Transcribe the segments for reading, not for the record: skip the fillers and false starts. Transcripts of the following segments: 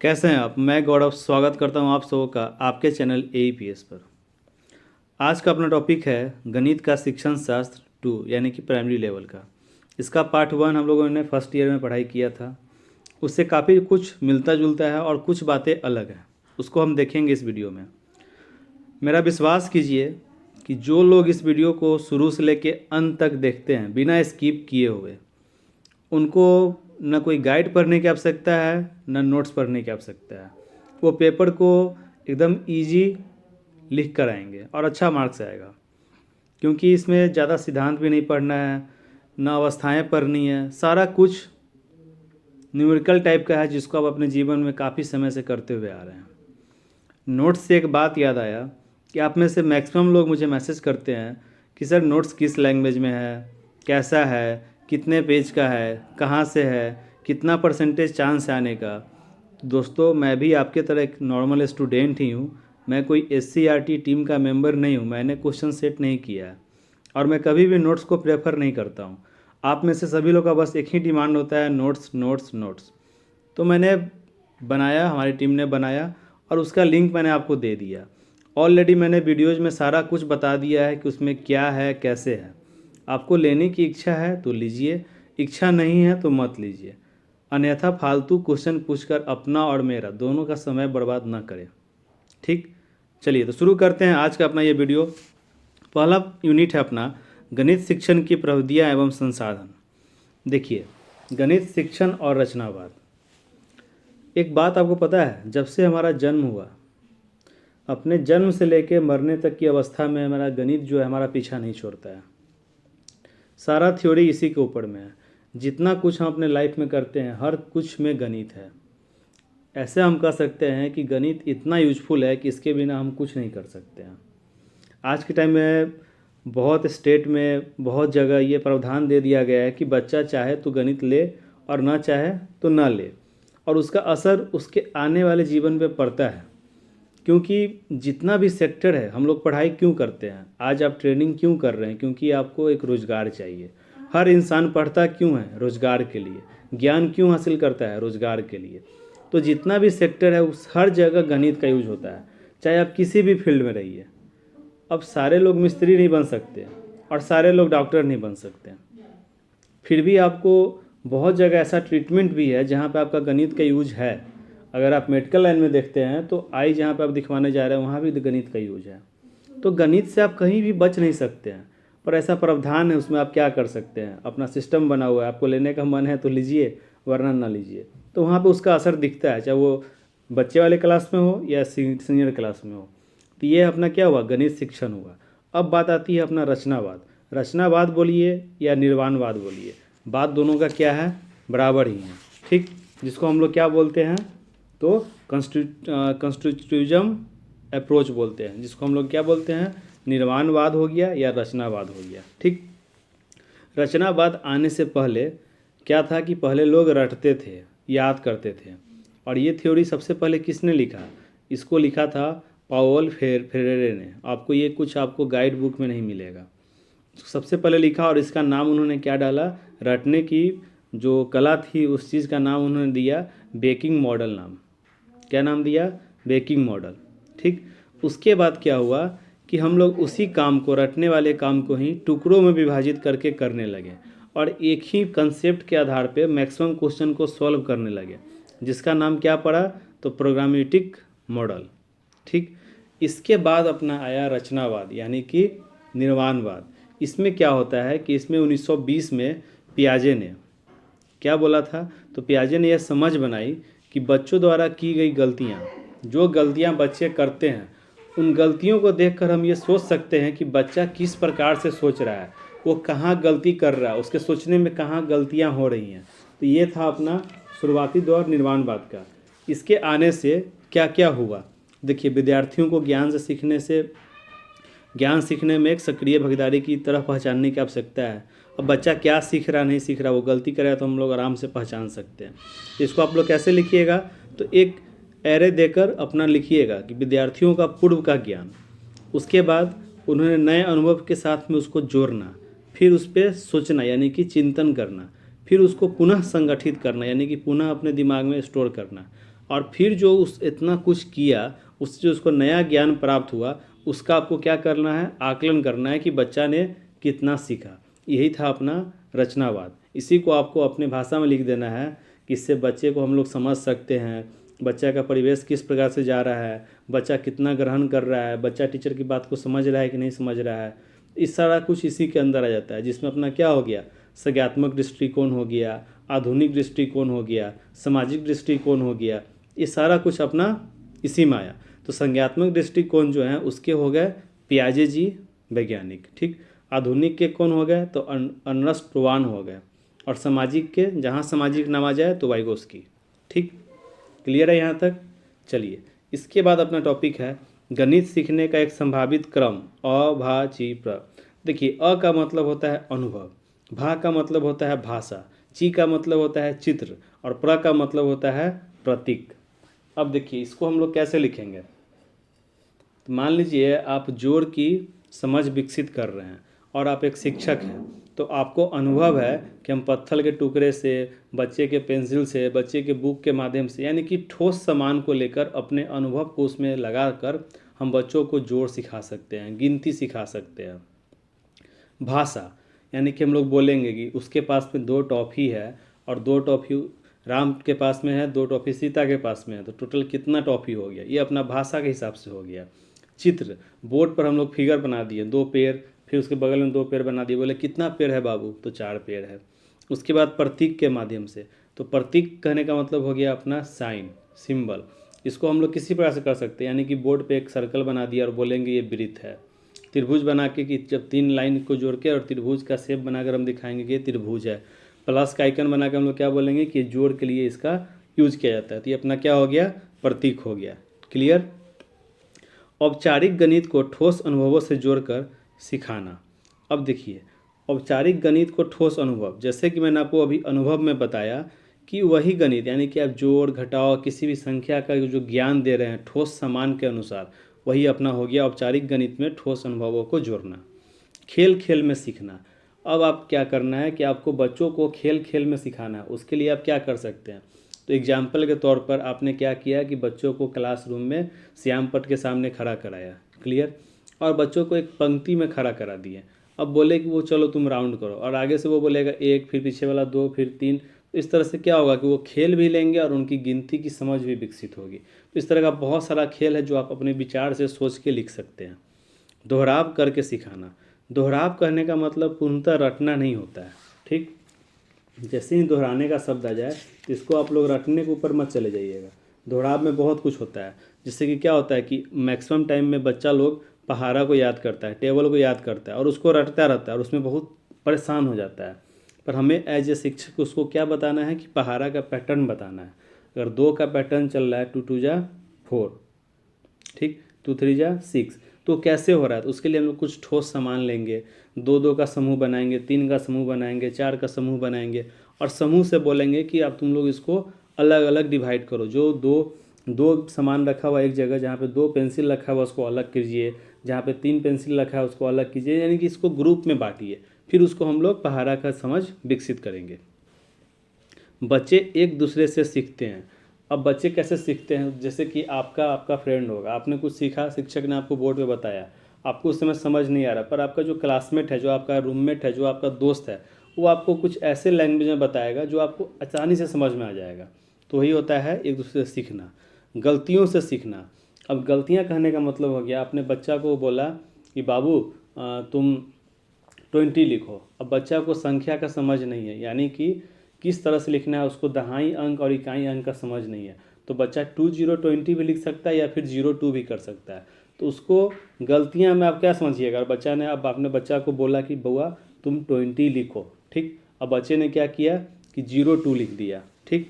कैसे हैं आप। मैं गौरव स्वागत करता हूं आप सबों का आपके चैनल AEPS पर। आज का अपना टॉपिक है गणित का शिक्षण शास्त्र 2 यानी कि प्राइमरी लेवल का। इसका पार्ट 1 हम लोगों ने फर्स्ट ईयर में पढ़ाई किया था। उससे काफ़ी कुछ मिलता जुलता है और कुछ बातें अलग हैं, उसको हम देखेंगे इस वीडियो में। मेरा विश्वास कीजिए कि जो लोग इस वीडियो को शुरू से लेकर अंत तक देखते हैं बिना स्किप किए हुए, उनको न कोई गाइड पढ़ने की आवश्यकता है न नोट्स पढ़ने की आवश्यकता है। वो पेपर को एकदम इजी लिख कर आएंगे और अच्छा मार्क्स आएगा, क्योंकि इसमें ज़्यादा सिद्धांत भी नहीं पढ़ना है, न अवस्थाएं पढ़नी है। सारा कुछ न्यूमेरिकल टाइप का है जिसको आप अपने जीवन में काफ़ी समय से करते हुए आ रहे हैं। नोट्स से एक बात याद आया कि आप में से मैक्सिमम लोग मुझे मैसेज करते हैं कि सर नोट्स किस लैंग्वेज में है, कैसा है, कितने पेज का है, कहाँ से है, कितना परसेंटेज चांस है आने का। दोस्तों, मैं भी आपके तरह एक नॉर्मल स्टूडेंट ही हूँ। मैं कोई SCRT टीम का मेंबर नहीं हूँ। मैंने क्वेश्चन सेट नहीं किया है और मैं कभी भी नोट्स को प्रेफर नहीं करता हूँ। आप में से सभी लोग का बस एक ही डिमांड होता है, नोट्स नोट्स नोट्स। तो मैंने बनाया, हमारी टीम ने बनाया और उसका लिंक मैंने आपको दे दिया। ऑलरेडी मैंने वीडियोज़ में सारा कुछ बता दिया है कि उसमें क्या है, कैसे है। आपको लेने की इच्छा है तो लीजिए, इच्छा नहीं है तो मत लीजिए। अन्यथा फालतू क्वेश्चन पूछकर अपना और मेरा दोनों का समय बर्बाद ना करें। ठीक, चलिए तो शुरू करते हैं आज का अपना ये वीडियो। पहला यूनिट है अपना गणित शिक्षण की प्रविधियाँ एवं संसाधन। देखिए, गणित शिक्षण और रचनावाद। एक बात आपको पता है, जब से हमारा जन्म हुआ, अपने जन्म से लेकर मरने तक की अवस्था में हमारा गणित जो है हमारा पीछा नहीं छोड़ता है। सारा थ्योरी इसी के ऊपर में है। जितना कुछ हम अपने लाइफ में करते हैं हर कुछ में गणित है। ऐसे हम कह सकते हैं कि गणित इतना यूजफुल है कि इसके बिना हम कुछ नहीं कर सकते हैं। आज के टाइम में बहुत स्टेट में बहुत जगह ये प्रावधान दे दिया गया है कि बच्चा चाहे तो गणित ले और ना चाहे तो ना ले, और उसका असर उसके आने वाले जीवन पे पड़ता है। क्योंकि जितना भी सेक्टर है, हम लोग पढ़ाई क्यों करते हैं, आज आप ट्रेनिंग क्यों कर रहे हैं, क्योंकि आपको एक रोज़गार चाहिए। हर इंसान पढ़ता क्यों है, रोज़गार के लिए। ज्ञान क्यों हासिल करता है, रोज़गार के लिए। तो जितना भी सेक्टर है उस हर जगह गणित का यूज होता है, चाहे आप किसी भी फील्ड में रहिए। अब सारे लोग मिस्त्री नहीं बन सकते और सारे लोग डॉक्टर नहीं बन सकते, फिर भी आपको बहुत जगह ऐसा ट्रीटमेंट भी है जहाँ पे आपका गणित का यूज है। अगर आप मेडिकल लाइन में देखते हैं तो आई जहाँ पे आप दिखवाने जा रहे हैं वहाँ भी गणित का यूज है। तो गणित से आप कहीं भी बच नहीं सकते हैं, पर ऐसा प्रावधान है, उसमें आप क्या कर सकते हैं। अपना सिस्टम बना हुआ है, आपको लेने का मन है तो लीजिए, वरना ना लीजिए। तो वहाँ पे उसका असर दिखता है, चाहे वो बच्चे वाले क्लास में हो या सीनियर क्लास में हो। तो ये अपना क्या हुआ, गणित शिक्षण हुआ। अब बात आती है अपना रचनावाद। रचनावाद बोलिए या निर्वाणवाद बोलिए, बात दोनों का क्या है, बराबर ही है। ठीक, जिसको हम लोग क्या बोलते हैं तो कंस्ट्रक्टिविज्म अप्रोच बोलते हैं, जिसको हम लोग क्या बोलते हैं, निर्माणवाद हो गया या रचनावाद हो गया। ठीक, रचनावाद आने से पहले क्या था कि पहले लोग रटते थे, याद करते थे। और ये थ्योरी सबसे पहले किसने लिखा, इसको लिखा था पाओल फेरेरे ने। आपको ये कुछ आपको गाइड बुक में नहीं मिलेगा। सबसे पहले लिखा और इसका नाम उन्होंने क्या डाला, रटने की जो कला थी उस चीज़ का नाम उन्होंने दिया बेकिंग मॉडल नाम। क्या नाम दिया, बेकिंग मॉडल। ठीक, उसके बाद क्या हुआ कि हम लोग उसी काम को, रटने वाले काम को ही टुकड़ों में विभाजित करके करने लगे और एक ही कंसेप्ट के आधार पे मैक्सिमम क्वेश्चन को सॉल्व करने लगे, जिसका नाम क्या पड़ा, तो प्रोग्रामेटिक मॉडल। ठीक, इसके बाद अपना आया रचनावाद यानी कि निर्वाणवाद। इसमें क्या होता है कि इसमें 1920 में पियाजे ने क्या बोला था, तो पियाजे ने यह समझ बनाई कि बच्चों द्वारा की गई गलतियाँ, जो गलतियाँ बच्चे करते हैं, उन गलतियों को देखकर हम ये सोच सकते हैं कि बच्चा किस प्रकार से सोच रहा है, वो कहाँ गलती कर रहा है, उसके सोचने में कहाँ गलतियाँ हो रही हैं। तो ये था अपना शुरुआती दौर निर्वाणवाद का। इसके आने से क्या क्या हुआ, देखिए, विद्यार्थियों को ज्ञान सीखने में एक सक्रिय भागीदारी की तरह पहचानने की आवश्यकता है। अब बच्चा क्या सीख रहा नहीं सीख रहा, वो गलती करे तो हम लोग आराम से पहचान सकते हैं। इसको आप लोग कैसे लिखिएगा, तो एक एरे देकर अपना लिखिएगा कि विद्यार्थियों का पूर्व का ज्ञान, उसके बाद उन्होंने नए अनुभव के साथ में उसको जोड़ना, फिर उस पर सोचना यानी कि चिंतन करना, फिर उसको पुनः संगठित करना यानी कि पुनः अपने दिमाग में स्टोर करना, और फिर जो उस इतना कुछ किया, उससे जो उसको नया ज्ञान प्राप्त हुआ, उसका आपको क्या करना है, आकलन करना है कि बच्चा ने कितना सीखा। यही था अपना रचनावाद। इसी को आपको अपने भाषा में लिख देना है कि इससे बच्चे को हम लोग समझ सकते हैं, बच्चा का परिवेश किस प्रकार से जा रहा है, बच्चा कितना ग्रहण कर रहा है, बच्चा टीचर की बात को समझ रहा है कि नहीं समझ रहा है। इस सारा कुछ इसी के अंदर आ जाता है, जिसमें अपना क्या हो गया, संज्ञात्मक दृष्टिकोण हो गया, आधुनिक दृष्टिकोण हो गया, सामाजिक दृष्टिकोण हो गया। ये सारा कुछ अपना इसी में आया। तो संज्ञात्मक दृष्टिकोण जो है उसके हो गए पियाजे जी वैज्ञानिक, ठीक। आधुनिक के कौन हो गए, तो अर्नस्ट टोवान हो गए। और सामाजिक के जहाँ सामाजिक नाम आ जाए तो वाइगोस्की, ठीक। क्लियर है यहाँ तक। चलिए, इसके बाद अपना टॉपिक है गणित सीखने का एक संभावित क्रम, अ भा ची प्र। देखिए, अ का मतलब होता है अनुभव, भा का मतलब होता है भाषा, ची का मतलब होता है चित्र, और प्र का मतलब होता है प्रतीक। अब देखिए, इसको हम लोग कैसे लिखेंगे। तो मान लीजिए आप जोड़ की समझ विकसित कर रहे हैं और आप एक शिक्षक हैं, तो आपको अनुभव है कि हम पत्थर के टुकड़े से, बच्चे के पेंसिल से, बच्चे के बुक के माध्यम से, यानी कि ठोस सामान को लेकर अपने अनुभव को उसमें लगाकर हम बच्चों को जोड़ सिखा सकते हैं, गिनती सिखा सकते हैं। भाषा, यानी कि हम लोग बोलेंगे कि उसके पास में 2 टॉफ़ी है और 2 टॉफ़ी राम के पास में है, 2 टॉफ़ी सीता के पास में है, तो टोटल कितना टॉफ़ी हो गया, ये अपना भाषा के हिसाब से हो गया। चित्र, बोर्ड पर हम लोग फिगर बना दिए, 2 पेड़, फिर उसके बगल में 2 पेड़ बना दिए, बोले कितना पेड़ है बाबू, तो 4 पेड़ है। उसके बाद प्रतीक के माध्यम से, तो प्रतीक कहने का मतलब हो गया अपना साइन, सिंबल। इसको हम लोग किसी प्रकार से कर सकते हैं, यानी कि बोर्ड पे एक सर्कल बना दिया और बोलेंगे ये वृत्त है। त्रिभुज बना के कि जब 3 लाइन को जोड़ के और त्रिभुज का शेप बनाकर हम दिखाएंगे कि ये त्रिभुज है। प्लस का आइकन बना के हम लोग क्या बोलेंगे कि जोड़ के लिए इसका यूज किया जाता है। तो ये अपना क्या हो गया, प्रतीक हो गया। क्लियर। औपचारिक गणित को ठोस अनुभवों से जोड़कर सिखाना। अब देखिए, औपचारिक गणित को ठोस अनुभव, जैसे कि मैंने आपको अभी अनुभव में बताया कि वही गणित, यानी कि आप जोड़ घटाव किसी भी संख्या का जो ज्ञान दे रहे हैं ठोस सामान के अनुसार, वही अपना हो गया औपचारिक गणित में ठोस अनुभवों को जोड़ना। खेल खेल में सीखना। अब आप क्या करना है कि आपको बच्चों को खेल खेल में सिखाना है। उसके लिए आप क्या कर सकते हैं, तो एग्जाम्पल के तौर पर आपने क्या किया कि बच्चों को क्लासरूम में श्याम पट के सामने खड़ा कराया। क्लियर। और बच्चों को एक पंक्ति में खड़ा करा दिए। अब बोले कि वो चलो तुम राउंड करो, और आगे से वो बोलेगा 1, फिर पीछे वाला 2, फिर 3। इस तरह से क्या होगा कि वो खेल भी लेंगे और उनकी गिनती की समझ भी विकसित होगी। तो इस तरह का बहुत सारा खेल है जो आप अपने विचार से सोच के लिख सकते हैं। दोहराव करके सिखाना। दोहराव करने का मतलब पूर्णतः रटना नहीं होता है, ठीक। जैसे ही दोहराने का शब्द आ जाए तो इसको आप लोग रटने के ऊपर मत चले जाइएगा। दोहराव में बहुत कुछ होता है, जिससे कि क्या होता है कि मैक्सिमम टाइम में बच्चा लोग पहाड़ा को याद करता है, टेबल को याद करता है और उसको रटता रहता है और उसमें बहुत परेशान हो जाता है। पर हमें एज ए शिक्षक उसको क्या बताना है कि पहाड़ा का पैटर्न बताना है। अगर 2 का पैटर्न चल रहा है, 2 2 जा 4, ठीक, 2 3 जा 6, तो कैसे हो रहा है, तो उसके लिए हम लोग कुछ ठोस सामान लेंगे। 2 2 का समूह बनाएंगे, 3 का समूह बनाएंगे, 4 का समूह बनाएंगे, और समूह से बोलेंगे कि अब तुम लोग इसको अलग अलग डिवाइड करो। जो दो सामान रखा हुआ एक जगह, जहाँ पे 2 पेंसिल रखा हुआ उसको अलग कीजिए, जहाँ पे 3 पेंसिल रखा है उसको अलग कीजिए, यानी कि इसको ग्रुप में बांटिए। फिर उसको हम लोग पहाड़ा का समझ विकसित करेंगे। बच्चे एक दूसरे से सीखते हैं। अब बच्चे कैसे सीखते हैं, जैसे कि आपका फ्रेंड होगा, आपने कुछ सीखा, शिक्षक ने आपको बोर्ड पे बताया, आपको उस समय समझ नहीं आ रहा, पर आपका जो क्लासमेट है, जो आपका रूममेट है, जो आपका दोस्त है, वो आपको कुछ ऐसे लैंग्वेज में बताएगा जो आपको आसानी से समझ में आ जाएगा। तो वही होता है एक दूसरे से सीखना। गलतियों से सीखना। अब गलतियाँ कहने का मतलब हो गया, आपने बच्चा को बोला कि बाबू तुम 20 लिखो। अब बच्चा को संख्या का समझ नहीं है, यानी कि किस तरह से लिखना है, उसको दहाई अंक और इकाई अंक का समझ नहीं है, तो बच्चा 20 भी लिख सकता है या फिर 02 भी कर सकता है। तो उसको गलतियां में आप क्या समझिएगा, बच्चा ने, अब आपने बच्चा को बोला कि बउआ तुम 20 लिखो, ठीक। अब बच्चे ने क्या किया कि 02 लिख दिया, ठीक।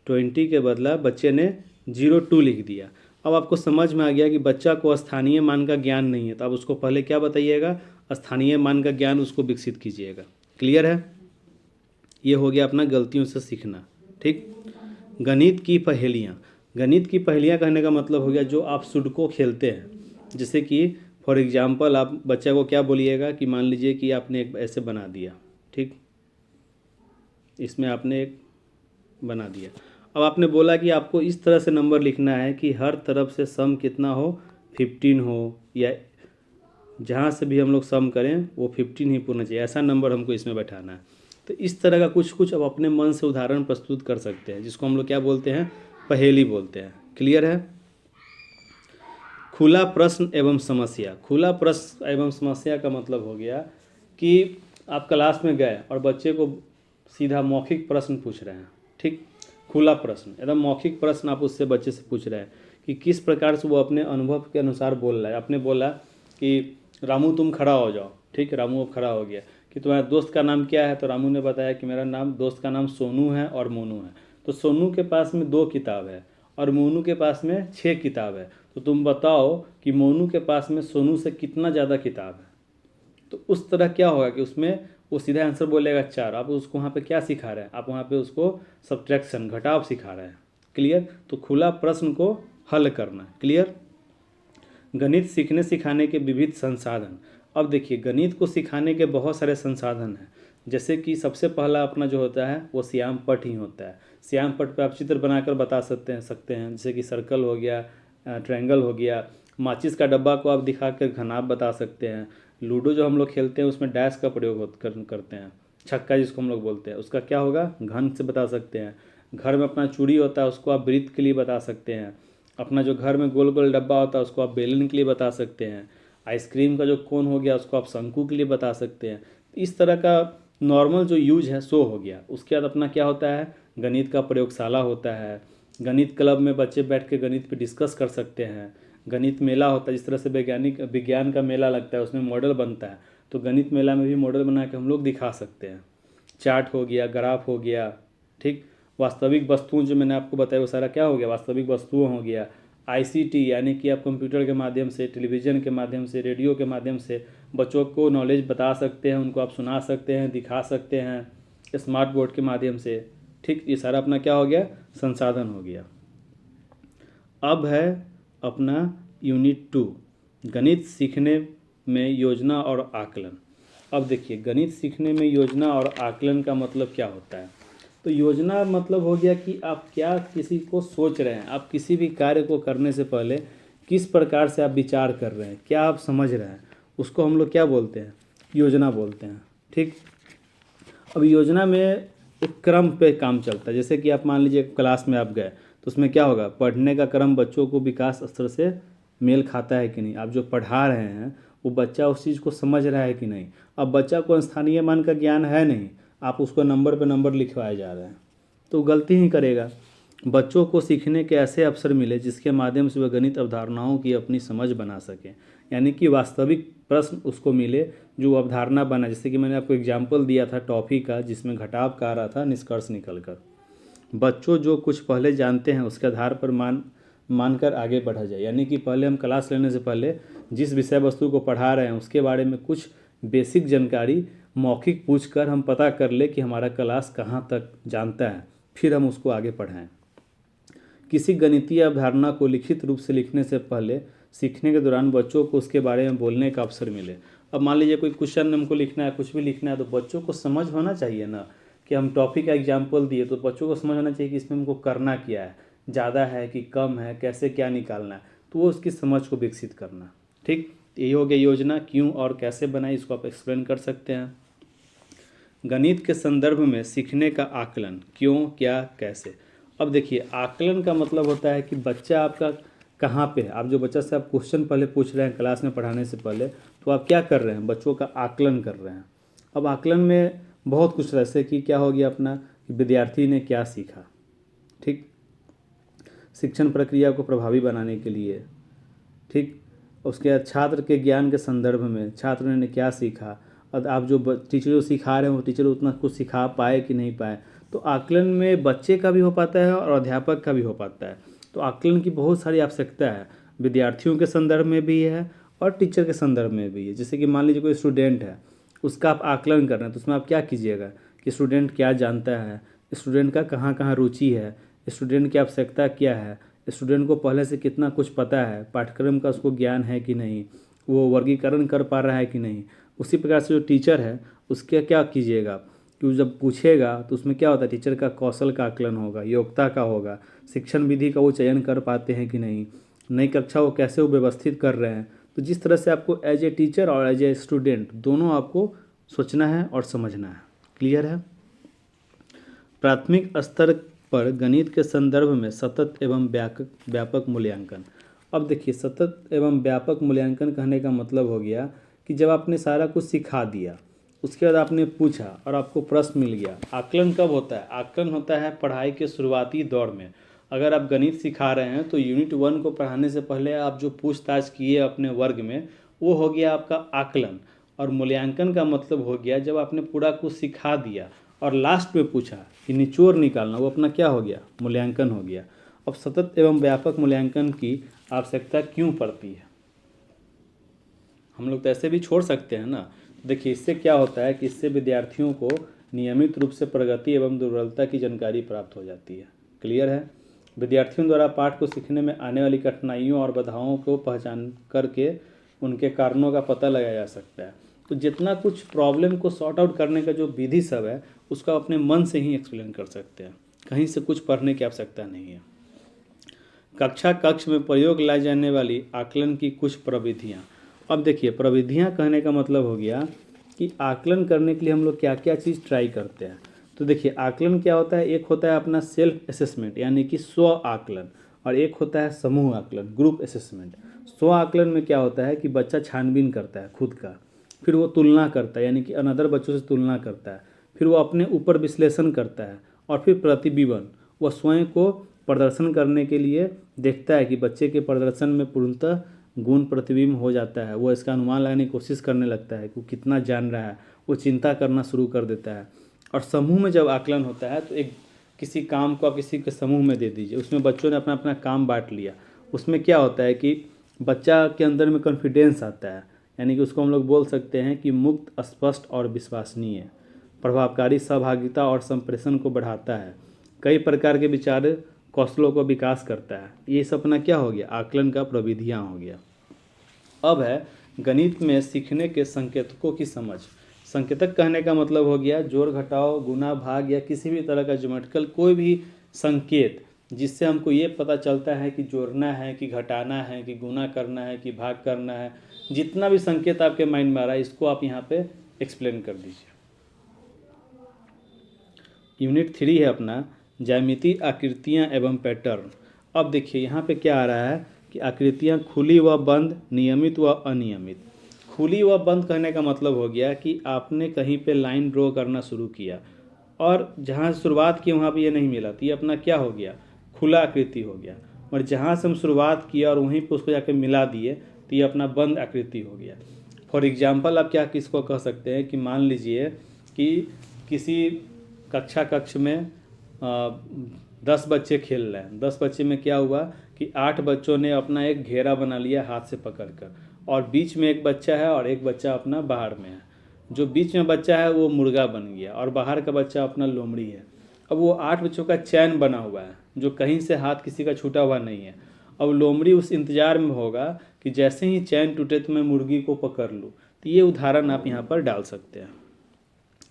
20 के बदला बच्चे ने 02 लिख दिया। अब आपको समझ में आ गया कि बच्चा को स्थानीय मान का ज्ञान नहीं है, तो आप उसको पहले क्या बताइएगा, स्थानीय मान का ज्ञान उसको विकसित कीजिएगा। क्लियर है। ये हो गया अपना गलतियों से सीखना, ठीक। गणित की पहेलियाँ। गणित की पहेलियाँ कहने का मतलब हो गया जो आप सुडोकू खेलते हैं। जैसे कि फॉर एग्जांपल आप बच्चा को क्या बोलिएगा कि मान लीजिए कि आपने एक ऐसे बना दिया, ठीक, इसमें आपने एक बना दिया। अब आपने बोला कि आपको इस तरह से नंबर लिखना है कि हर तरफ से सम कितना हो, 15 हो, या जहाँ से भी हम लोग सम करें वो 15 ही पूर्ण चाहिए, ऐसा नंबर हमको इसमें बैठाना है। तो इस तरह का कुछ कुछ अब अपने मन से उदाहरण प्रस्तुत कर सकते हैं, जिसको हम लोग क्या बोलते हैं, पहेली बोलते हैं। क्लियर है? खुला प्रश्न एवं समस्या। खुला प्रश्न एवं समस्या का मतलब हो गया कि आप क्लास में गए और बच्चे को सीधा मौखिक प्रश्न पूछ रहे हैं। ठीक, खुला प्रश्न, एकदम मौखिक प्रश्न आप उससे बच्चे से पूछ रहे हैं कि किस प्रकार से वो अपने अनुभव के अनुसार बोल रहा है। आपने बोला कि रामू तुम खड़ा हो जाओ। ठीक, रामू अब खड़ा हो गया। कि तुम्हारे दोस्त का नाम क्या है? तो रामू ने बताया कि मेरा दोस्त का नाम सोनू है और मोनू है। तो सोनू के पास में 2 किताब है और मोनू के पास में 6 किताब है। तो तुम बताओ कि मोनू के पास में सोनू से कितना ज़्यादा किताब है। तो उस तरह क्या होगा कि उसमें वो सीधा आंसर बोलेगा 4। आप उसको वहाँ पे क्या सिखा रहे हैं? आप वहाँ पे उसको सब्ट्रैक्शन, घटाव सिखा रहे हैं। क्लियर? तो खुला प्रश्न को हल करना। क्लियर? गणित सीखने सिखाने के विविध संसाधन। अब देखिए, गणित को सिखाने के बहुत सारे संसाधन हैं। जैसे कि सबसे पहला अपना जो होता है वो श्याम पट ही होता है। श्याम पट पे आप चित्र बनाकर बता सकते हैं, जैसे कि सर्कल हो गया, ट्रायंगल हो गया। माचिस का डब्बा को आप दिखाकर घनाभ बता सकते हैं। लूडो जो हम लोग खेलते हैं उसमें डैश का प्रयोग करते हैं। छक्का जिसको हम लोग बोलते हैं, उसका क्या होगा, घन से बता सकते हैं। घर में अपना चूड़ी होता है उसको आप वृत्त के लिए बता सकते हैं। अपना जो घर में गोल गोल डब्बा होता है उसको आप बेलन के लिए बता सकते हैं। आइसक्रीम का जो कोन हो गया उसको आप शंकु के लिए बता सकते हैं। इस तरह का नॉर्मल जो यूज है सो हो गया। उसके बाद अपना क्या होता है, गणित का प्रयोगशाला होता है। गणित क्लब में बच्चे बैठ के गणित पे डिस्कस कर सकते हैं। गणित मेला होता है, जिस तरह से विज्ञान का मेला लगता है उसमें मॉडल बनता है, तो गणित मेला में भी मॉडल बना के हम लोग दिखा सकते हैं। चार्ट हो गया, ग्राफ हो गया। ठीक, वास्तविक वस्तुओं जो मैंने आपको बताया वो सारा क्या हो गया, वास्तविक वस्तुओं हो गया। आईसीटी यानी कि आप कंप्यूटर के माध्यम से, टेलीविज़न के माध्यम से, रेडियो के माध्यम से बच्चों को नॉलेज बता सकते हैं, उनको आप सुना सकते हैं, दिखा सकते हैं स्मार्ट बोर्ड के माध्यम से। ठीक, ये सारा अपना क्या हो गया, संसाधन हो गया। अब है अपना यूनिट 2, गणित सीखने में योजना और आकलन। अब देखिए, गणित सीखने में योजना और आकलन का मतलब क्या होता है। तो योजना मतलब हो गया कि आप क्या किसी को सोच रहे हैं, आप किसी भी कार्य को करने से पहले किस प्रकार से आप विचार कर रहे हैं, क्या आप समझ रहे हैं, उसको हम लोग क्या बोलते हैं, योजना बोलते हैं। ठीक, अब योजना में एक क्रम पे काम चलता है। जैसे कि आप मान लीजिए क्लास में आप गए तो उसमें क्या होगा, पढ़ने का क्रम बच्चों को विकास स्तर से मेल खाता है कि नहीं, आप जो पढ़ा रहे हैं वो बच्चा उस चीज़ को समझ रहा है कि नहीं। अब बच्चा को स्थानीय मान का ज्ञान है नहीं, आप उसको नंबर पे नंबर लिखवाए जा रहे हैं, तो गलती ही करेगा। बच्चों को सीखने के ऐसे अवसर मिले जिसके माध्यम से वह गणित अवधारणाओं की अपनी समझ बना सके, यानी कि वास्तविक प्रश्न उसको मिले जो अवधारणा बना। जैसे कि मैंने आपको एग्जाम्पल दिया था टॉफी का, जिसमें घटाव का आ रहा था निष्कर्ष निकल कर। बच्चों जो कुछ पहले जानते हैं उसके आधार पर मानकर आगे बढ़ा जाए, यानी कि पहले हम क्लास लेने से पहले जिस विषय वस्तु को पढ़ा रहे हैं उसके बारे में कुछ बेसिक जानकारी मौखिक पूछकर हम पता कर ले कि हमारा क्लास कहाँ तक जानता है, फिर हम उसको आगे पढ़ाएं। किसी गणितीय अवधारणा को लिखित रूप से लिखने से पहले सीखने के दौरान बच्चों को उसके बारे में बोलने का अवसर मिले। अब मान लीजिए कोई क्वेश्चन हमको लिखना है, कुछ भी लिखना है, तो बच्चों को समझ होना चाहिए ना कि हम टॉपिक का एग्जाम्पल दिए तो बच्चों को समझ होना चाहिए कि इसमें हमको करना क्या है, ज़्यादा है कि कम है, कैसे क्या निकालना है, तो वो उसकी समझ को विकसित करना। ठीक, यही हो गया योजना। क्यों और कैसे बनाई इसको आप एक्सप्लेन कर सकते हैं। गणित के संदर्भ में सीखने का आकलन, क्यों, क्या, कैसे। अब देखिए, आकलन का मतलब होता है कि बच्चा आपका कहाँ पे है। आप जो बच्चा से आप क्वेश्चन पहले पूछ रहे हैं क्लास में पढ़ाने से पहले, तो आप क्या कर रहे हैं, बच्चों का आकलन कर रहे हैं। अब आकलन में बहुत कुछ, जैसे कि क्या हो गया अपना, विद्यार्थी ने क्या सीखा। ठीक, शिक्षण प्रक्रिया को प्रभावी बनाने के लिए। ठीक, उसके बाद छात्र के ज्ञान के संदर्भ में छात्र ने क्या सीखा, और आप जो टीचर जो सिखा रहे हैं वो टीचर उतना कुछ सिखा पाए कि नहीं पाए। तो आकलन में बच्चे का भी हो पाता है और अध्यापक का भी हो पाता है। तो आकलन की बहुत सारी आवश्यकता है, विद्यार्थियों के संदर्भ में भी है और टीचर के संदर्भ में भी है। जैसे कि मान लीजिए कोई स्टूडेंट है, उसका आप आकलन कर रहे हैं, तो उसमें आप क्या कीजिएगा कि स्टूडेंट क्या जानता है, स्टूडेंट का कहाँ कहाँ रुचि है, स्टूडेंट की आवश्यकता क्या है, स्टूडेंट को पहले से कितना कुछ पता है, पाठ्यक्रम का उसको ज्ञान है कि नहीं, वो वर्गीकरण कर पा रहा है कि नहीं। उसी प्रकार से जो टीचर है उसके क्या कीजिएगा कि वो जब पूछेगा तो उसमें क्या होता है, टीचर का कौशल का आकलन होगा, योग्यता का होगा, शिक्षण विधि का वो चयन कर पाते हैं कि नहीं, नई कक्षा वो कैसे वो व्यवस्थित कर रहे हैं। तो जिस तरह से आपको एज ए टीचर और एज ए स्टूडेंट दोनों आपको सोचना है और समझना है। क्लियर है। प्राथमिक स्तर पर गणित के संदर्भ में सतत एवं व्यापक मूल्यांकन। अब देखिए, सतत एवं व्यापक मूल्यांकन कहने का मतलब हो गया कि जब आपने सारा कुछ सिखा दिया, उसके बाद आपने पूछा और आपको प्रश्न मिल गया। आकलन कब होता है? आकलन होता है पढ़ाई के शुरुआती दौर में। अगर आप गणित सिखा रहे हैं तो यूनिट 1 को पढ़ाने से पहले आप जो पूछताछ किए अपने वर्ग में, वो हो गया आपका आकलन। और मूल्यांकन का मतलब हो गया जब आपने पूरा कुछ सिखा दिया और लास्ट में पूछा कि निचोड़ निकालना, वो अपना क्या हो गया? मूल्यांकन हो गया। अब सतत एवं व्यापक मूल्यांकन की आवश्यकता क्यों पड़ती है? हम लोग तो ऐसे भी छोड़ सकते हैं ना। देखिए, इससे क्या होता है कि इससे विद्यार्थियों को नियमित रूप से प्रगति एवं दुर्बलता की जानकारी प्राप्त हो जाती है। क्लियर है। विद्यार्थियों द्वारा पाठ को सीखने में आने वाली कठिनाइयों और बाधाओं को पहचान करके उनके कारणों का पता लगाया जा सकता है। तो जितना कुछ प्रॉब्लम को सॉर्ट आउट करने का जो विधि सब है, उसका अपने मन से ही एक्सप्लेन कर सकते हैं, कहीं से कुछ पढ़ने की आवश्यकता नहीं है। कक्ष में प्रयोग लाई जाने वाली आकलन की कुछ प्रविधियाँ। अब देखिए, प्रविधियाँ कहने का मतलब हो गया कि आकलन करने के लिए हम लोग क्या क्या चीज़ ट्राई करते हैं। तो देखिए, आकलन क्या होता है? एक होता है अपना सेल्फ असेसमेंट यानी कि स्व आकलन, और एक होता है समूह आकलन, ग्रुप असेसमेंट। स्व आकलन में क्या होता है कि बच्चा छानबीन करता है खुद का, फिर वो तुलना करता है यानी कि अनदर बच्चों से तुलना करता है, फिर वो अपने ऊपर विश्लेषण करता है, और फिर प्रतिबिंबन, वह स्वयं को प्रदर्शन करने के लिए देखता है कि बच्चे के प्रदर्शन में पूर्णतः गुण प्रतिबिंब हो जाता है। वो इसका अनुमान लगाने की कोशिश करने लगता है कि वो कितना जान रहा है, वो चिंता करना शुरू कर देता है। और समूह में जब आकलन होता है तो एक किसी काम को आप किसी के समूह में दे दीजिए, उसमें बच्चों ने अपना अपना काम बांट लिया। उसमें क्या होता है कि बच्चा के अंदर में कॉन्फिडेंस आता है, यानी कि उसको हम लोग बोल सकते हैं कि मुक्त, स्पष्ट और विश्वसनीय, प्रभावकारी सहभागिता और संप्रेषण को बढ़ाता है, कई प्रकार के विचार कौशलों को विकास करता है। ये सब अपना क्या हो गया? आकलन का प्रविधियाँ हो गया। अब है गणित में सीखने के संकेतकों की समझ। संकेतक कहने का मतलब हो गया जोड़ घटाव, गुना भाग या किसी भी तरह का ज्योमेट्रिकल कोई भी संकेत जिससे हमको ये पता चलता है कि जोड़ना है कि घटाना है कि गुना करना है कि भाग करना है। जितना भी संकेत आपके माइंड में आ रहा है, इसको आप यहाँ पे एक्सप्लेन कर दीजिए। यूनिट 3 है अपना ज्यामिति, आकृतियाँ एवं पैटर्न। अब देखिए, यहाँ पे क्या आ रहा है कि आकृतियाँ खुली व बंद, नियमित व अनियमित। खुली व बंद कहने का मतलब हो गया कि आपने कहीं पे लाइन ड्रॉ करना शुरू किया और जहाँ शुरुआत की वहाँ पे ये नहीं मिला, तो ये अपना क्या हो गया? खुला आकृति हो गया। और जहाँ से हम शुरुआत किया और वहीं पे उसको जाके मिला दिए, तो ये अपना बंद आकृति हो गया। फॉर एग्जाम्पल आप क्या किसको कह सकते हैं कि मान लीजिए कि किसी कक्ष में 10 बच्चे खेल रहे हैं। 10 बच्चे में क्या हुआ कि 8 बच्चों ने अपना एक घेरा बना लिया हाथ से पकड़कर, और बीच में एक बच्चा है और एक बच्चा अपना बाहर में है। जो बीच में बच्चा है वो मुर्गा बन गया और बाहर का बच्चा अपना लोमड़ी है। अब वो 8 बच्चों का चैन बना हुआ है, जो कहीं से हाथ किसी का छूटा हुआ नहीं है। अब लोमड़ी उस इंतजार में होगा कि जैसे ही चैन टूटे तो मैं मुर्गी को पकड़ लूँ। तो ये उदाहरण आप यहाँ पर डाल सकते हैं।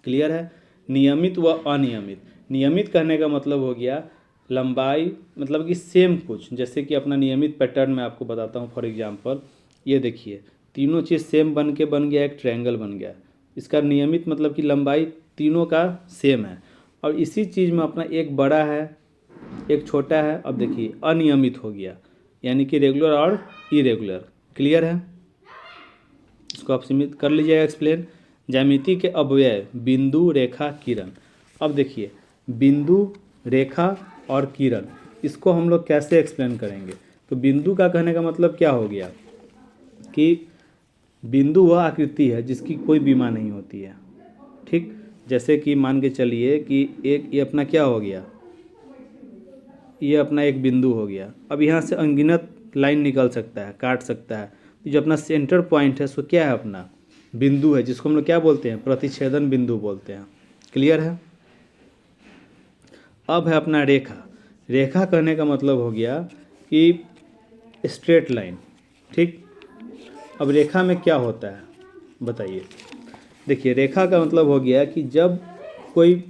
क्लियर है। नियमित व अनियमित। नियमित कहने का मतलब हो गया लंबाई, मतलब कि सेम कुछ, जैसे कि अपना नियमित पैटर्न मैं आपको बताता हूँ। फॉर एग्जांपल ये देखिए, तीनों चीज़ सेम बन के बन गया, एक ट्रायंगल बन गया। इसका नियमित मतलब कि लंबाई तीनों का सेम है। और इसी चीज़ में अपना एक बड़ा है एक छोटा है। अब देखिए अनियमित हो गया, यानी कि रेगुलर और इरेगुलर। क्लियर है। इसको आप सीमित कर लीजिएगा एक्सप्लेन। ज्यामिति के अवयव बिंदु, रेखा, किरण। अब देखिए, बिंदु, रेखा और किरण, इसको हम लोग कैसे एक्सप्लेन करेंगे? तो बिंदु का कहने का मतलब क्या हो गया कि बिंदु वह आकृति है जिसकी कोई बीमा नहीं होती है। ठीक, जैसे कि मान के चलिए कि एक ये अपना क्या हो गया, ये अपना एक बिंदु हो गया। अब यहाँ से अनगिनत लाइन निकल सकता है, काट सकता है। जो अपना सेंटर पॉइंट है सो क्या है? अपना बिंदु है, जिसको हम लोग क्या बोलते हैं? प्रतिच्छेदन बिंदु बोलते हैं। क्लियर है। अब है अपना रेखा। रेखा कहने का मतलब हो गया कि स्ट्रेट लाइन। ठीक, अब रेखा में क्या होता है बताइए। देखिए, रेखा का मतलब हो गया कि जब कोई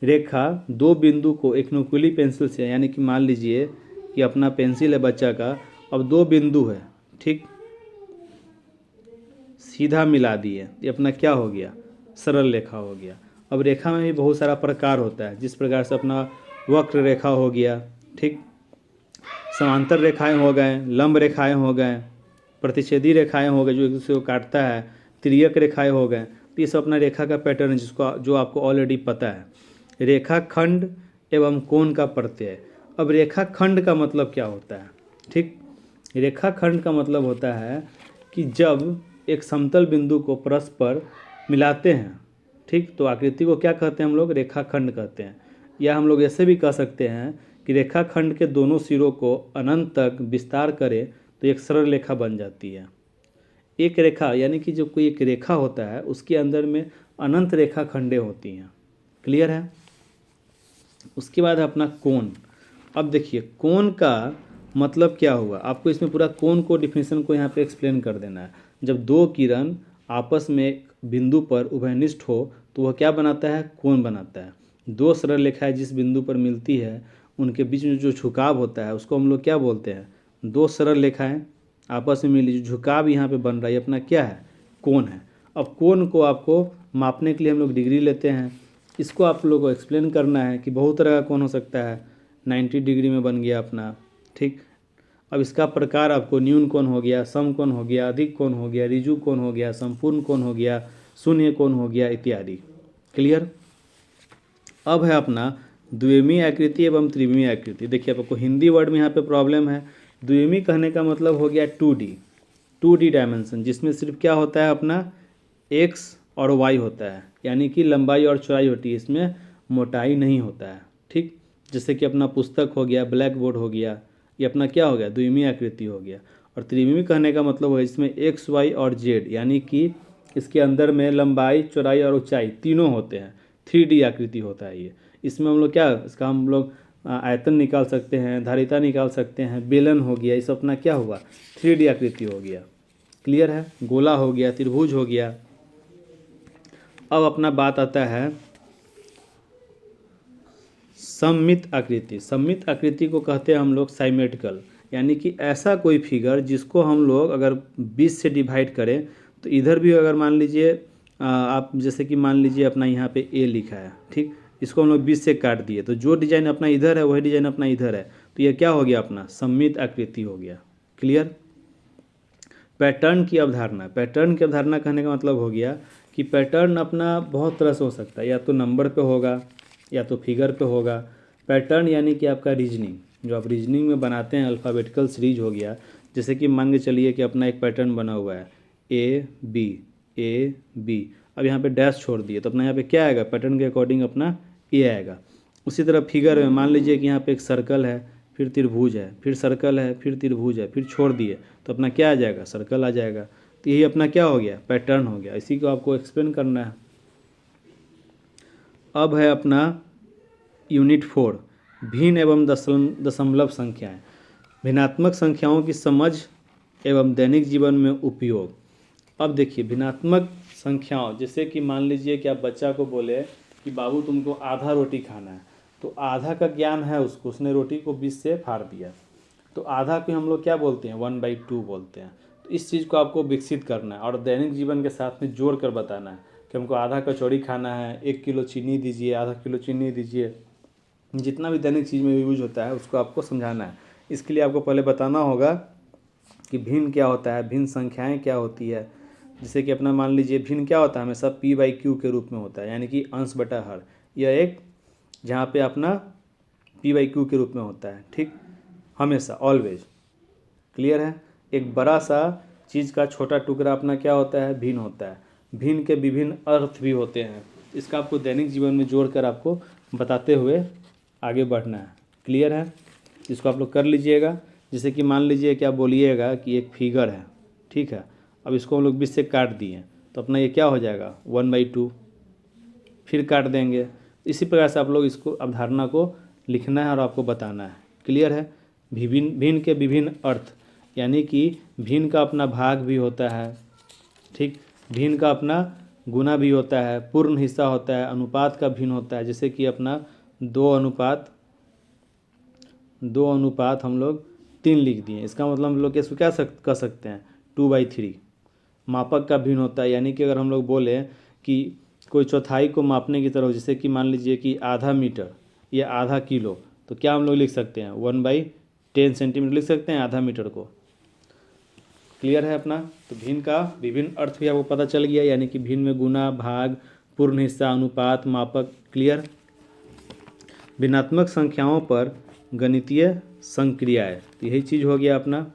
रेखा दो बिंदु को एक नुकीली पेंसिल से, यानी कि मान लीजिए कि अपना पेंसिल है बच्चा का, अब दो बिंदु है, ठीक, सीधा मिला दिए, ये अपना क्या हो गया, सरल रेखा हो गया। अब रेखा में भी बहुत सारा प्रकार होता है, जिस प्रकार से अपना वक्र रेखा हो गया, ठीक, समांतर रेखाएं हो गए, लंब रेखाएं हो गए, प्रतिच्छेदी रेखाएं हो गए जो एक दूसरे को काटता है, तिर्यक रेखाएं हो गए। तो ये सब अपना रेखा का पैटर्न है जिसको जो आपको ऑलरेडी पता है। रेखाखंड एवं कोण का प्रत्यय। अब रेखाखंड का मतलब क्या होता है, ठीक, रेखाखंड का मतलब होता है कि जब एक समतल बिंदु को परस्पर मिलाते हैं, ठीक, तो आकृति को क्या कहते हैं हम लोग, रेखाखंड कहते हैं। या हम लोग ऐसे भी कह सकते हैं कि रेखाखंड के दोनों सिरों को अनंत तक विस्तार करें तो एक सरल रेखा बन जाती है। एक रेखा यानी कि जो कोई एक रेखा होता है उसके अंदर में अनंत रेखा खंडें होती हैं। क्लियर है। उसके बाद है अपना कोण। अब देखिए कोण का मतलब क्या हुआ, आपको इसमें पूरा कोण को डिफिनेशन को यहाँ पे एक्सप्लेन कर देना है। जब दो किरण आपस में एक बिंदु पर उभयनिष्ठ हो तो वह क्या बनाता है, कोण बनाता है। दो सरल रेखाएं जिस बिंदु पर मिलती है उनके बीच में जो झुकाव होता है उसको हम लोग क्या बोलते हैं, दो सरल रेखाएं आपस में मिली, जो झुकाव यहाँ पे बन रहा है अपना क्या है, कोण है। अब कोण को आपको मापने के लिए हम लोग डिग्री लेते हैं। इसको आप लोगों को एक्सप्लेन करना है कि बहुत तरह का कोण हो सकता है। 90 डिग्री में बन गया अपना, ठीक। अब इसका प्रकार आपको न्यून कोण हो गया, सम कोण हो गया, अधिक कोण हो गया, ऋजु कोण हो गया, संपूर्ण कोण हो गया, शून्य कोण हो गया इत्यादि। क्लियर। अब है अपना द्विमीय आकृति एवं त्रिमीय आकृति। देखिए आपको हिंदी वर्ड में यहाँ पे प्रॉब्लम है। द्विमीय कहने का मतलब हो गया 2D डायमेंशन, जिसमें सिर्फ क्या होता है अपना x और y होता है, यानी कि लंबाई और चौड़ाई होती है, इसमें मोटाई नहीं होता है, ठीक। जैसे कि अपना पुस्तक हो गया, ब्लैक बोर्ड हो गया, ये अपना क्या हो गया, द्विमीय आकृति हो गया। और त्रिमीय कहने का मतलब है इसमें x, y और z, यानी कि इसके अंदर में लंबाई, चौड़ाई और ऊंचाई तीनों होते हैं। 3D आकृति होता है ये। इसमें हम लोग क्या, इसका हम लोग आयतन निकाल सकते हैं, धारिता निकाल सकते हैं, बेलन हो गया, ये सब अपना क्या हुआ, 3D आकृति हो गया। क्लियर है। गोला हो गया, त्रिभुज हो गया। अब अपना बात आता है सममित आकृति। सममित आकृति को कहते हैं हम लोग साइमेट्रिकल, यानी कि ऐसा कोई फिगर जिसको हम लोग अगर 20 से डिवाइड करें तो इधर भी अगर मान लीजिए आप जैसे कि मान लीजिए अपना यहाँ पे ए लिखा है, ठीक, इसको हम लोग 20 से काट दिए तो जो डिजाइन अपना इधर है वही डिजाइन अपना इधर है, तो ये क्या हो गया, अपना सममित आकृति हो गया। क्लियर। पैटर्न की अवधारणा। पैटर्न की अवधारणा कहने का मतलब हो गया कि पैटर्न अपना बहुत तरह से हो सकता है, या तो नंबर पे होगा या तो फिगर पे होगा। पैटर्न यानी कि आपका रीजनिंग, जो आप रीजनिंग में बनाते हैं, अल्फ़ाबेटिकल सीरीज हो गया। जैसे कि मान के चलिए कि अपना एक पैटर्न बना हुआ है A B। अब यहाँ पे डैश छोड़ दिए तो अपना यहाँ पे क्या आएगा, पैटर्न के अकॉर्डिंग अपना ए आएगा। उसी तरह फिगर में मान लीजिए कि यहाँ पे एक सर्कल है, फिर त्रिभुज है, फिर सर्कल है, फिर त्रिभुज है, फिर छोड़ दिए तो अपना क्या आ जाएगा, सर्कल आ जाएगा। तो यही अपना क्या हो गया, पैटर्न हो गया। इसी को आपको एक्सप्लेन करना है। अब है अपना यूनिट 4, भिन्न एवं दशमलव संख्याएं। भिन्नात्मक संख्याओं की समझ एवं दैनिक जीवन में उपयोग। अब देखिए भिन्नात्मक संख्याओं, जैसे कि मान लीजिए कि आप बच्चा को बोले कि बाबू तुमको आधा रोटी खाना है, तो आधा का ज्ञान है उसको, उसने रोटी को 20 से फाड़ दिया, तो आधा को हम लोग क्या बोलते हैं, 1/2 बोलते हैं। तो इस चीज़ को आपको विकसित करना है और दैनिक जीवन के साथ में जोड़ कर बताना है कि हमको आधा कचौड़ी खाना है, 1 किलो चीनी दीजिए, आधा किलो चीनी दीजिए। जितना भी दैनिक चीज़ में यूज होता है उसको आपको समझाना है। इसके लिए आपको पहले बताना होगा कि भिन्न क्या होता है, भिन्न संख्याएँ क्या होती है। जैसे कि अपना मान लीजिए भिन्न क्या होता है, हमेशा P/Q के रूप में होता है, यानी कि अंश बटा हर। यह एक जहाँ पे अपना P/Q के रूप में होता है, ठीक, हमेशा, ऑलवेज। क्लियर है। एक बड़ा सा चीज़ का छोटा टुकड़ा अपना क्या होता है, भिन्न होता है। भिन्न के विभिन्न अर्थ भी होते हैं। इसका आपको दैनिक जीवन में जोड़कर आपको बताते हुए आगे बढ़ना है। क्लियर है। इसको आप लोग कर लीजिएगा। जैसे कि मान लीजिए कि आप बोलिएगा कि एक फिगर है, ठीक है, अब इसको हम लोग 20 से काट दिए तो अपना ये क्या हो जाएगा, 1/2, फिर काट देंगे। इसी प्रकार से आप लोग इसको अवधारणा को लिखना है और आपको बताना है। क्लियर है। भिन्न के विभिन्न अर्थ, यानी कि भिन्न का अपना भाग भी होता है, ठीक, भिन्न का अपना गुना भी होता है, पूर्ण हिस्सा होता है, अनुपात का भिन्न होता है। जैसे कि अपना 2 अनुपात हम लोग 3 लिख दिए, इसका मतलब हम लोग इसको क्या कर सकते हैं 2/3। मापक का भिन्न होता है, यानी कि अगर हम लोग बोले कि कोई चौथाई को मापने की तरह हो, जैसे कि मान लीजिए कि आधा मीटर या आधा किलो, तो क्या हम लोग लिख सकते हैं 1/10 सेंटीमीटर लिख सकते हैं आधा मीटर को। क्लियर है अपना। तो भिन्न का विभिन्न अर्थ भी आपको पता चल गया, यानी कि भिन्न में गुना, भाग, पूर्ण हिस्सा, अनुपात, मापक। क्लियर। भिन्नात्मक संख्याओं पर गणितीय संक्रियाएं, तो यही चीज़ हो गया अपना।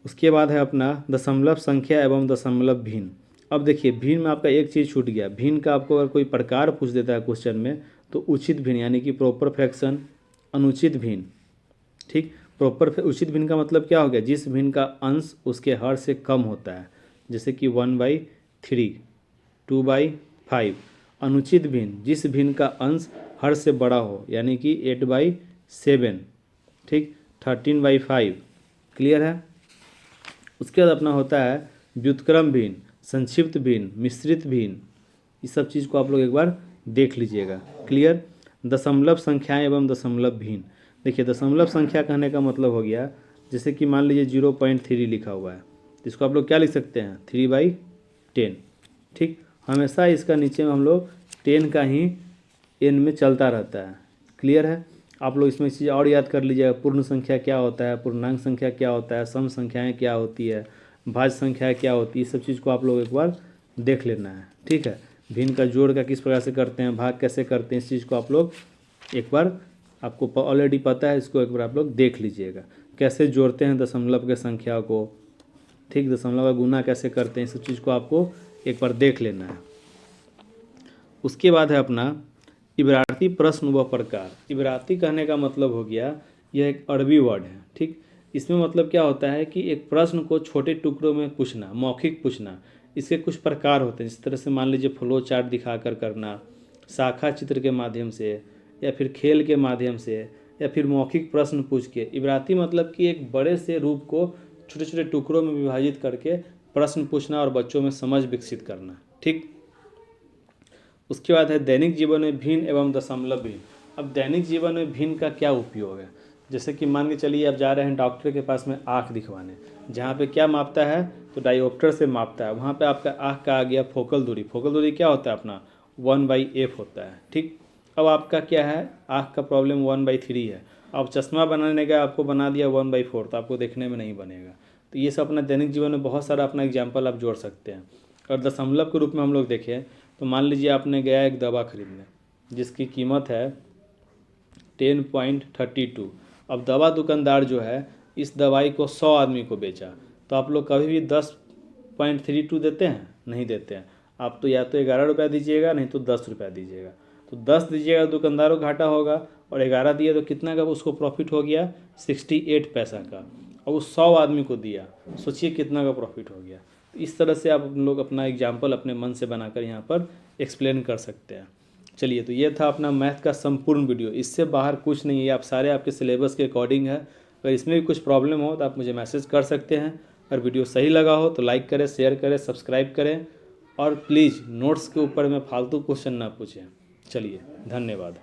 उसके बाद है अपना दशमलव संख्या एवं दशमलव भिन्न। अब देखिए भिन्न में आपका एक चीज़ छूट गया। भिन्न का आपको अगर कोई प्रकार पूछ देता है क्वेश्चन में, तो उचित भिन्न यानी कि प्रॉपर फ्रैक्शन, अनुचित भिन्न। ठीक, प्रॉपर उचित भिन्न का मतलब क्या हो गया, जिस भिन्न का अंश उसके हर से कम होता है, जैसे कि 1/3, 2/5। अनुचित भिन्न, जिस भिन्न का अंश हर से बड़ा हो, यानी कि 8/7, ठीक, 13/5। क्लियर है। उसके बाद अपना होता है व्युत्क्रम भिन्न, संक्षिप्त भिन्न, मिश्रित भिन्न। इस सब चीज़ को आप लोग एक बार देख लीजिएगा। क्लियर। दशमलव संख्याएं एवं दशमलव भिन्न। देखिए दशमलव संख्या कहने का मतलब हो गया, जैसे कि मान लीजिए 0.3 लिखा हुआ है, तो इसको आप लोग क्या लिख सकते हैं 3/10। ठीक, हमेशा इसका नीचे में हम लोग 10 का ही एन में चलता रहता है। क्लियर है। आप लोग इसमें चीज़ और याद कर लीजिएगा, पूर्ण संख्या क्या होता है, पूर्णांक संख्या क्या होता है, सम संख्याएँ क्या होती है, भाज्य संख्या क्या होती है, इस सब चीज़ को आप लोग एक बार देख लेना है। ठीक है। भिन्न का जोड़ का किस प्रकार से करते हैं, भाग कैसे करते हैं, इस चीज़ को आप लोग एक बार, आपको ऑलरेडी पता है, इसको एक बार आप लोग देख लीजिएगा। कैसे जोड़ते हैं दशमलव के संख्या को, ठीक, दशमलव का गुना कैसे करते हैं, इस सब चीज़ को आपको एक बार देख लेना है। उसके बाद है अपना इबराती प्रश्न व प्रकार। इबराती कहने का मतलब हो गया, यह एक अरबी वर्ड है। ठीक, इसमें मतलब क्या होता है कि एक प्रश्न को छोटे टुकड़ों में पूछना, मौखिक पूछना। इसके कुछ प्रकार होते हैं, जिस तरह से मान लीजिए फ्लो चार्ट दिखाकर करना, शाखा चित्र के माध्यम से, या फिर खेल के माध्यम से, या फिर मौखिक प्रश्न पूछ के। इबराती मतलब कि एक बड़े से रूप को छोटे छोटे टुकड़ों में विभाजित करके प्रश्न पूछना और बच्चों में समझ विकसित करना। ठीक। उसके बाद है दैनिक जीवन में भिन्न एवं दशमलव भिन्न। अब दैनिक जीवन में भिन्न का क्या उपयोग है, जैसे कि मान के चलिए आप जा रहे हैं डॉक्टर के पास में आँख दिखवाने, जहाँ पे क्या मापता है तो डायोप्टर से मापता है, वहाँ पे आपका आँख का आ गया फोकल दूरी। फोकल दूरी क्या होता है अपना 1/f होता है। ठीक। अब आपका क्या है, आँख का प्रॉब्लम 1/3 है, अब चश्मा बनाने का आपको बना दिया 1/4, तो आपको देखने में नहीं बनेगा। तो ये सब अपना दैनिक जीवन में बहुत सारा अपना एग्जाम्पल आप जोड़ सकते हैं। और दशमलव के रूप में हम लोग देखें तो मान लीजिए आपने गया एक दवा खरीदने, जिसकी कीमत है 10.32। अब दवा दुकानदार जो है इस दवाई को 100 आदमी को बेचा, तो आप लोग कभी भी 10.32 देते हैं, नहीं देते हैं। आप तो या तो 11 रुपया दीजिएगा, नहीं तो 10 रुपया दीजिएगा। तो 10 दीजिएगा दुकानदारों को घाटा होगा, और 11 दिए तो कितना का उसको प्रॉफिट हो गया 68 पैसा का। और उस 100 आदमी को दिया, सोचिए कितना का प्रॉफिट हो गया। इस तरह से आप लोग अपना एग्जाम्पल अपने मन से बनाकर यहाँ पर एक्सप्लेन कर सकते हैं। चलिए, तो ये था अपना मैथ का संपूर्ण वीडियो। इससे बाहर कुछ नहीं है, आप सारे आपके सिलेबस के अकॉर्डिंग है। अगर इसमें भी कुछ प्रॉब्लम हो तो आप मुझे मैसेज कर सकते हैं। अगर वीडियो सही लगा हो तो लाइक करें, शेयर करें, सब्सक्राइब करें, और प्लीज़ नोट्स के ऊपर में फालतू क्वेश्चन ना पूछें। चलिए, धन्यवाद।